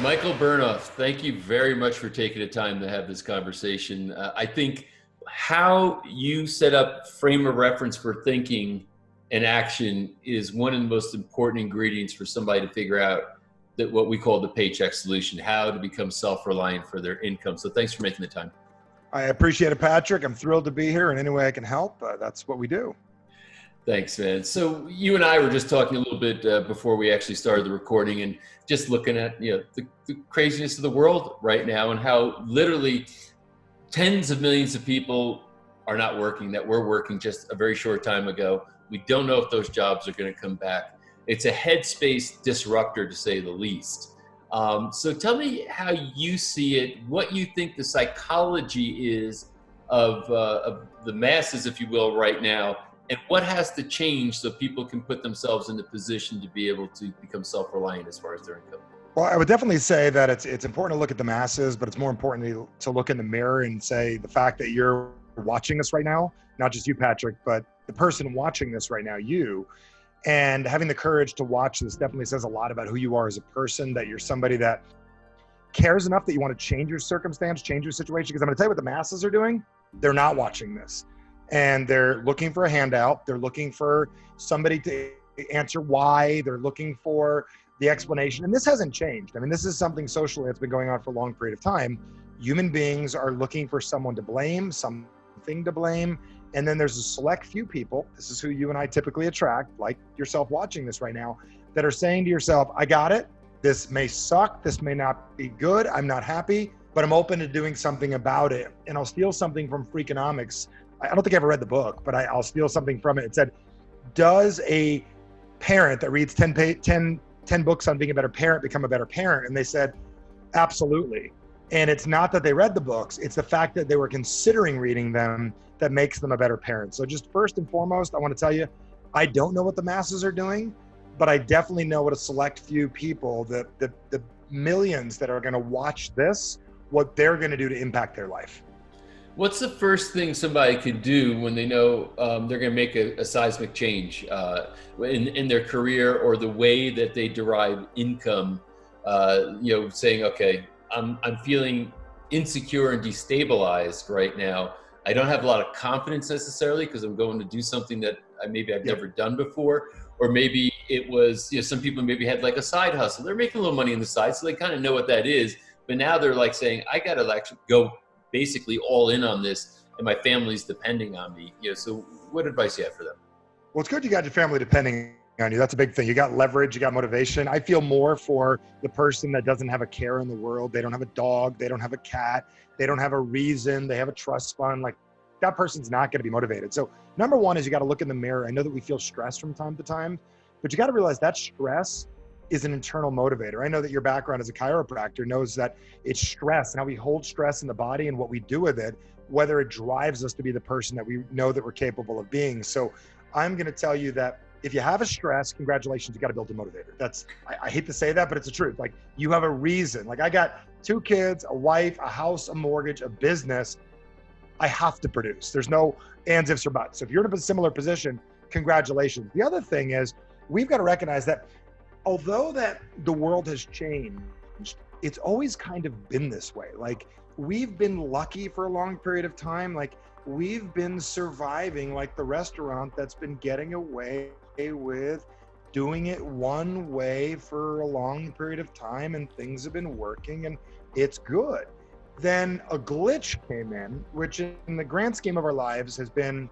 Michael Bernoff, thank you very much for taking the time to have this conversation. I think how you set up frame of reference for thinking and action is one of the most important ingredients for somebody to figure out that what we call the paycheck solution, how to become self-reliant for their income. So thanks for making the time. I appreciate it, Patrick. I'm thrilled to be here in any way I can help. That's what we do. Thanks, man. So you and I were just talking a little bit before we actually started the recording, and just looking at the craziness of the world right now, and how literally tens of millions of people are not working that were working just a very short time ago. We don't know if those jobs are going to come back. It's a headspace disruptor, to say the least. So tell me how you see it, what you think the psychology is of the masses, if you will, right now, and what has to change so people can put themselves in the position to be able to become self-reliant as far as their income? Well, I would definitely say that it's important to look at the masses, but it's more important to look in the mirror and say the fact that you're watching this right now, not just you, Patrick, but the person watching this right now, you, and having the courage to watch this definitely says a lot about who you are as a person, that you're somebody that cares enough that you want to change your circumstance, change your situation. Because I'm going to tell you what the masses are doing. They're not watching this. And they're looking for a handout. They're looking for somebody to answer why. They're looking for the explanation. And this hasn't changed. I mean, this is something socially that's been going on for a long period of time. Human beings are looking for someone to blame, something to blame. And then there's a select few people, this is who you and I typically attract, like yourself watching this right now, that are saying to yourself, I got it. This may suck. This may not be good. I'm not happy, but I'm open to doing something about it. And I'll steal something from Freakonomics. I don't think I ever read the book, but I'll steal something from it. It said, does a parent that reads 10 books on being a better parent become a better parent? And they said, absolutely. And it's not that they read the books, it's the fact that they were considering reading them that makes them a better parent. So just first and foremost, I want to tell you, I don't know what the masses are doing, but I definitely know what a select few people, the millions that are going to watch this, what they're going to do to impact their life. What's the first thing somebody could do when they know they're going to make a seismic change in their career or the way that they derive income? Saying, okay, I'm feeling insecure and destabilized right now. I don't have a lot of confidence necessarily because I'm going to do something that I've never done before. Or maybe it was, some people maybe had like a side hustle. They're making a little money on the side, so they kind of know what that is. But now they're like saying, I got to actually go basically all in on this, and my family's depending on me. So what advice do you have for them? Well, it's good you got your family depending on you. That's a big thing. You got leverage, you got motivation. I feel more for the person that doesn't have a care in the world. They don't have a dog, they don't have a cat, they don't have a reason, they have a trust fund. Like, that person's not going to be motivated. So number one is you got to look in the mirror. I know that we feel stress from time to time, but you got to realize that stress is an internal motivator. I know that your background as a chiropractor knows that it's stress and how we hold stress in the body and what we do with it, whether it drives us to be the person that we know that we're capable of being. So I'm going to tell you that if you have a stress, congratulations, you got to build a motivator. I hate to say that, but it's the truth. Like, you have a reason. Like, I got 2 kids, a wife, a house, a mortgage, a business. I have to produce. There's no ands, ifs, or buts. So if you're in a similar position, congratulations. The other thing is, we've got to recognize that although that the world has changed, it's always kind of been this way. Like, we've been lucky for a long period of time. Like, we've been surviving like the restaurant that's been getting away with doing it one way for a long period of time, and things have been working and it's good. Then a glitch came in, which in the grand scheme of our lives has been,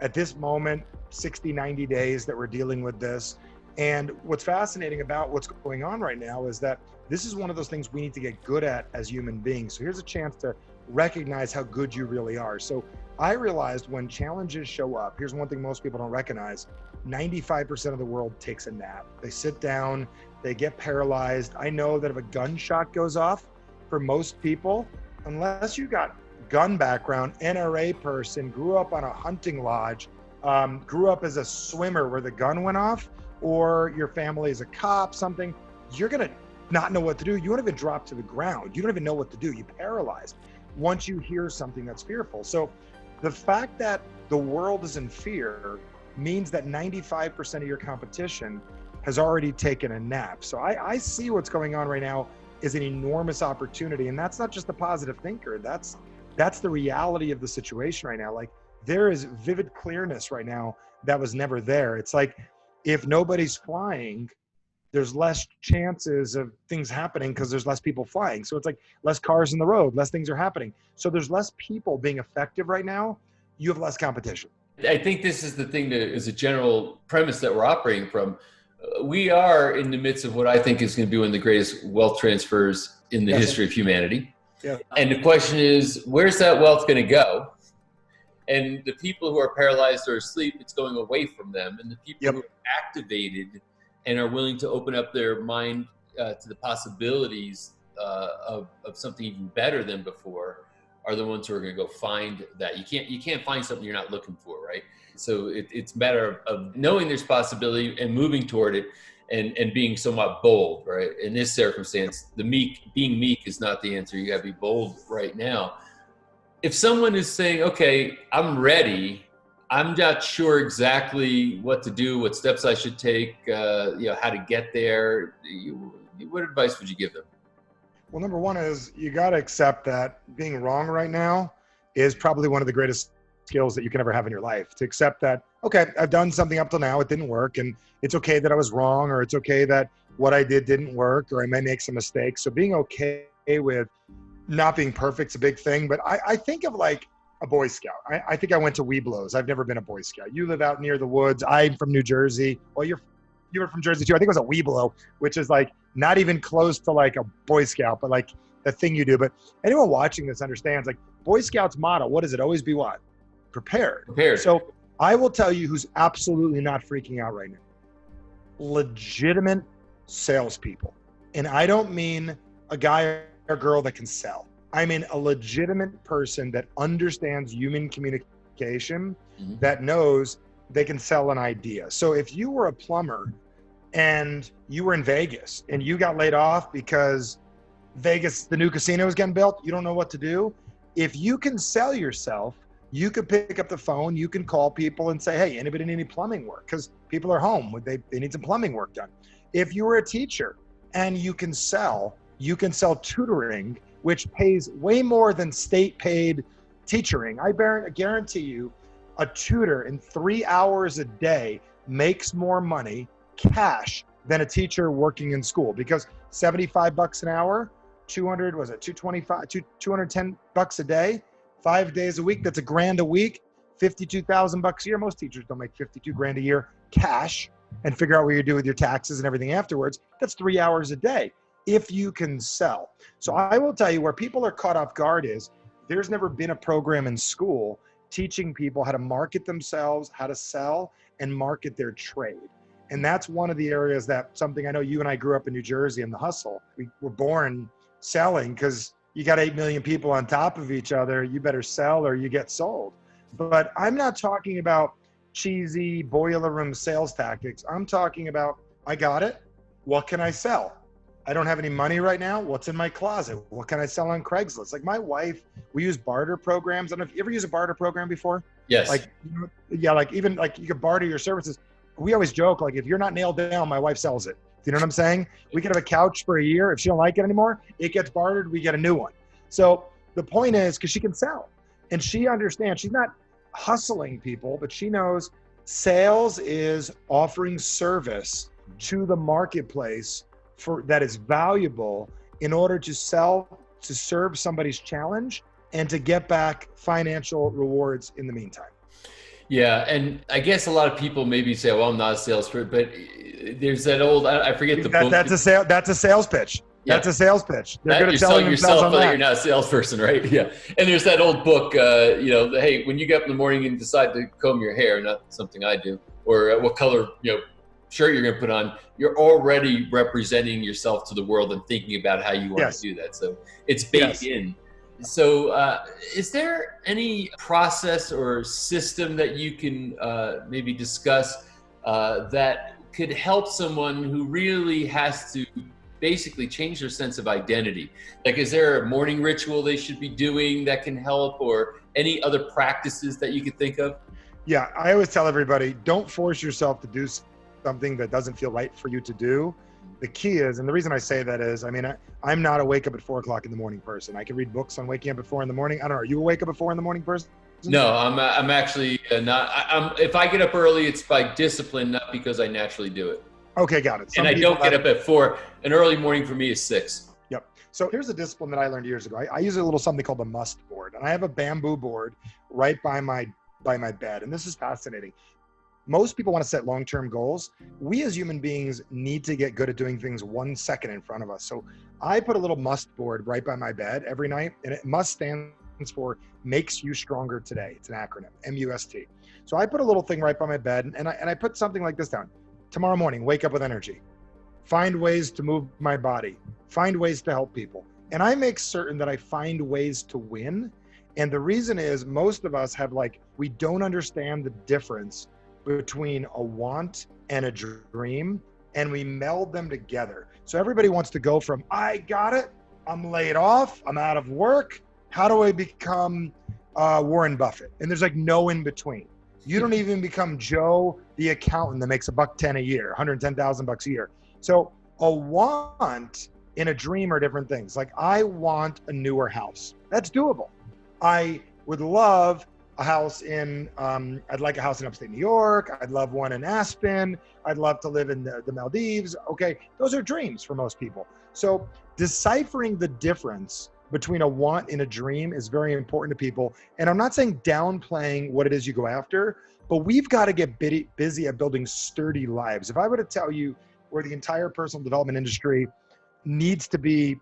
at this moment, 60, 90 days that we're dealing with this. And what's fascinating about what's going on right now is that this is one of those things we need to get good at as human beings. So here's a chance to recognize how good you really are. So I realized when challenges show up, here's one thing most people don't recognize: 95% of the world takes a nap. They sit down, they get paralyzed. I know that if a gunshot goes off, for most people, unless you got gun background, NRA person, grew up on a hunting lodge, grew up as a swimmer where the gun went off, or your family is a cop, something, you're gonna not know what to do. You won't even drop to the ground. You don't even know what to do. You're paralyzed once you hear something that's fearful. So the fact that the world is in fear means that 95% of your competition has already taken a nap. So I see what's going on right now is an enormous opportunity. And that's not just a positive thinker. That's the reality of the situation right now. Like, there is vivid clearness right now that was never there. It's like, if nobody's flying, there's less chances of things happening because there's less people flying. So it's like less cars in the road, less things are happening. So there's less people being effective right now. You have less competition. I think this is the thing that is a general premise that we're operating from. We are in the midst of what I think is going to be one of the greatest wealth transfers in the history of humanity. Yeah. And the question is, where's that wealth going to go? And the people who are paralyzed or asleep, it's going away from them. And the people who are activated and are willing to open up their mind to the possibilities of something even better than before are the ones who are going to go find that. You can't find something you're not looking for, right? So it's a matter of knowing there's possibility and moving toward it and being somewhat bold, right? In this circumstance, being meek is not the answer. You got to be bold right now. If someone is saying, okay, I'm ready, I'm not sure exactly what to do, what steps I should take, how to get there, what advice would you give them? Well, number one is you got to accept that being wrong right now is probably one of the greatest skills that you can ever have in your life. To accept that, okay, I've done something up till now, it didn't work, and it's okay that I was wrong, or it's okay that what I did didn't work, or I may make some mistakes. So being okay with not being perfect is a big thing. But I think of like a Boy Scout. I think I went to Webelos. I've never been a Boy Scout. You live out near the woods. I'm from New Jersey. Well, you were from Jersey too. I think it was a Webelo, which is like not even close to like a Boy Scout, but like the thing you do. But anyone watching this understands, like, Boy Scouts motto, what does it always be? What? Prepared. So I will tell you who's absolutely not freaking out right now. Legitimate salespeople. And I don't mean a guy or girl that can sell. I mean a legitimate person that understands human communication, that knows they can sell an idea. So if you were a plumber and you were in Vegas and you got laid off because Vegas, the new casino is getting built, you don't know what to do. If you can sell yourself, you could pick up the phone, you can call people and say, hey, anybody need any plumbing work? Because people are home, they need some plumbing work done. If you were a teacher and you can sell tutoring, which pays way more than state paid teaching. I guarantee you a tutor in 3 hours a day makes more money cash than a teacher working in school, because $75 an hour, 210 bucks a day, 5 days a week, that's $1,000 a week, $52,000 a year. Most teachers don't make 52 grand a year cash and figure out what you do with your taxes and everything afterwards. That's 3 hours a day if you can sell. So I will tell you where people are caught off guard is there's never been a program in school teaching people how to market themselves, how to sell and market their trade. And that's one of the areas that something I know you and I grew up in New Jersey in the hustle. We were born selling because you got 8 million people on top of each other. You better sell or you get sold. But I'm not talking about cheesy boiler room sales tactics. I'm talking about, I got it. What can I sell? I don't have any money right now. What's in my closet? What can I sell on Craigslist? Like my wife, we use barter programs. I don't know if you ever use a barter program before. Yes. Like, like even like you could barter your services. We always joke, like if you're not nailed down, my wife sells it. Do you know what I'm saying? We could have a couch for a year. If she don't like it anymore, it gets bartered. We get a new one. So the point is, because she can sell and she understands, she's not hustling people, but she knows sales is offering service to the marketplace that is valuable in order to sell, to serve somebody's challenge and to get back financial rewards in the meantime. Yeah. And I guess a lot of people maybe say, well, I'm not a salesperson, but there's that old, I forget the book. That's a sales pitch. Yeah. That's a sales pitch. They're good at selling yourself, on that. You're not a salesperson, right? Yeah. And there's that old book, hey, when you get up in the morning and decide to comb your hair, not something I do, or what color, shirt you're going to put on, you're already representing yourself to the world and thinking about how you want to do that. So it's baked in. So is there any process or system that you can maybe discuss that could help someone who really has to basically change their sense of identity? Like, is there a morning ritual they should be doing that can help, or any other practices that you could think of? Yeah, I always tell everybody, don't force yourself to do something that doesn't feel right for you to do. The key is, and the reason I say that is, I mean, I'm not a wake up at 4 o'clock in the morning person. I can read books on waking up at 4 in the morning. I don't know. Are you a wake up at 4 in the morning person? No, I'm actually not. If I get up early, it's by discipline, not because I naturally do it. Okay, got it. And I don't get up at 4. An early morning for me is 6. Yep. So here's a discipline that I learned years ago. I use a little something called the must board, and I have a bamboo board right by my bed. And this is fascinating. Most people want to set long-term goals. We as human beings need to get good at doing things 1 second in front of us. So I put a little must board right by my bed every night, and it must stands for makes you stronger today. It's an acronym, MUST. So I put a little thing right by my bed, and I put something like this down. Tomorrow morning, wake up with energy. Find ways to move my body. Find ways to help people. And I make certain that I find ways to win. And the reason is most of us have we don't understand the difference between a want and a dream, and we meld them together. So everybody wants to go from, I got it, I'm laid off, I'm out of work, how do I become Warren Buffett? And there's no in between. You don't even become Joe, the accountant that makes $110 a year, $110,000 a year. So a want and a dream are different things. I want a newer house. That's doable. I would love a house I'd like a house in upstate New York. I'd love one in Aspen. I'd love to live in the Maldives. Okay, those are dreams for most people. So deciphering the difference between a want and a dream is very important to people. And I'm not saying downplaying what it is you go after, but we've got to get busy at building sturdy lives. If I were to tell you where the entire personal development industry needs to be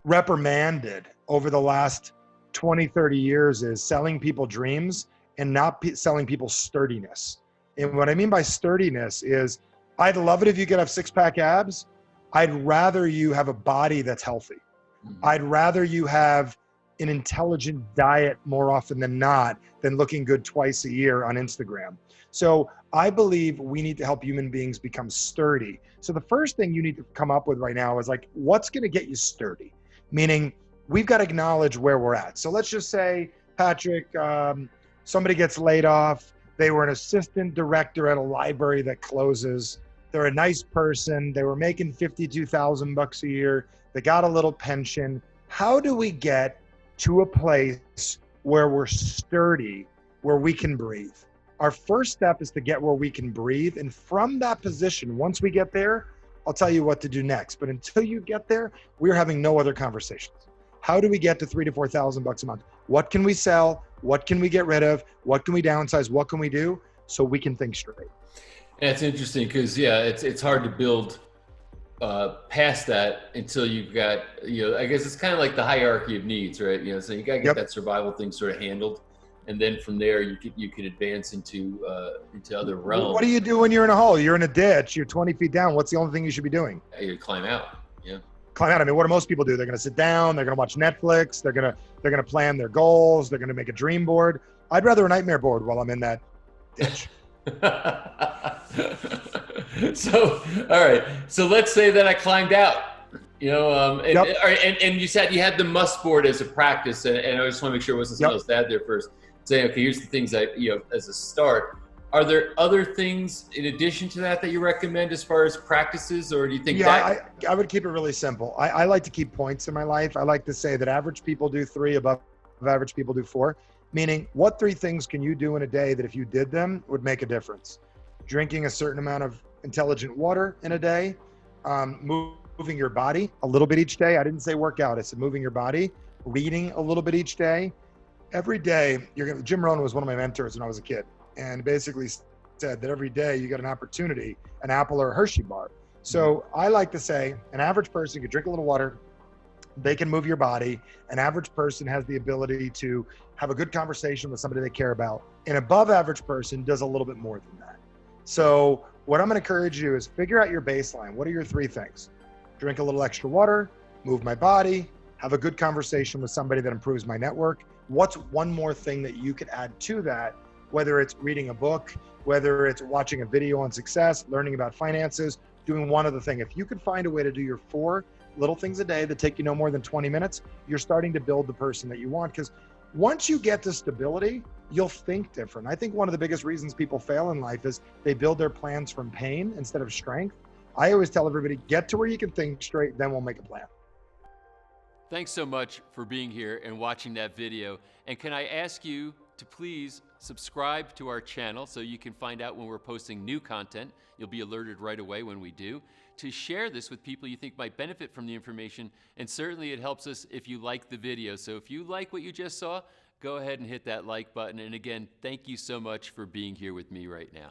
reprimanded over the last 20, 30 years is selling people dreams and not selling people sturdiness. And what I mean by sturdiness is I'd love it if you could have 6-pack abs. I'd rather you have a body that's healthy. I'd rather you have an intelligent diet more often than not than looking good twice a year on Instagram. So I believe we need to help human beings become sturdy. So the first thing you need to come up with right now is what's going to get you sturdy? Meaning we've got to acknowledge where we're at. So let's just say, Patrick, somebody gets laid off. They were an assistant director at a library that closes. They're a nice person. They were making $52,000 a year. They got a little pension. How do we get to a place where we're sturdy, where we can breathe? Our first step is to get where we can breathe. And from that position, once we get there, I'll tell you what to do next. But until you get there, we're having no other conversations. How do we get to $3,000 to $4,000 a month? What can we sell? What can we get rid of? What can we downsize? What can we do so we can think straight? That's interesting because it's hard to build past that until you've got, I guess it's kind of like the hierarchy of needs, right? So you got to get that survival thing sort of handled. And then from there, you could advance into other realms. What do you do when you're in a hole? You're in a ditch. You're 20 feet down. What's the only thing you should be doing? You climb out. Yeah. Climb out. I mean, what do most people do? They're going to sit down. They're going to watch Netflix. They're going to plan their goals. They're going to make a dream board. I'd rather a nightmare board while I'm in that ditch. So, all right. So let's say that I climbed out. And you said you had the must board as a practice, and I just want to make sure it wasn't something else to add there first. Saying, okay, here's the things that, as a start. Are there other things in addition to that you recommend as far as practices, or do you think I would keep it really simple. I like to keep points in my life. I like to say that average people do 3, above average people do 4, meaning what 3 things can you do in a day that if you did them would make a difference? Drinking a certain amount of intelligent water in a day, moving your body a little bit each day. I didn't say workout, I said moving your body, reading a little bit each day. Every day, Jim Rohn was one of my mentors when I was a kid, and basically said that every day you got an opportunity, an apple or a Hershey bar. So I like to say an average person could drink a little water, they can move your body. An average person has the ability to have a good conversation with somebody they care about. An above average person does a little bit more than that. So what I'm going to encourage you is figure out your baseline. What are your 3 things? Drink a little extra water, move my body, have a good conversation with somebody that improves my network. What's one more thing that you could add to that? Whether it's reading a book, whether it's watching a video on success, learning about finances, doing one other thing. If you could find a way to do your 4 little things a day that take you no more than 20 minutes, you're starting to build the person that you want. Because once you get to stability, you'll think different. I think one of the biggest reasons people fail in life is they build their plans from pain instead of strength. I always tell everybody, get to where you can think straight, then we'll make a plan. Thanks so much for being here and watching that video. And can I ask you to please subscribe to our channel so you can find out when we're posting new content. You'll be alerted right away when we do. To share this with people you think might benefit from the information, and certainly it helps us if you like the video. So if you like what you just saw, go ahead and hit that like button. And again, thank you so much for being here with me right now.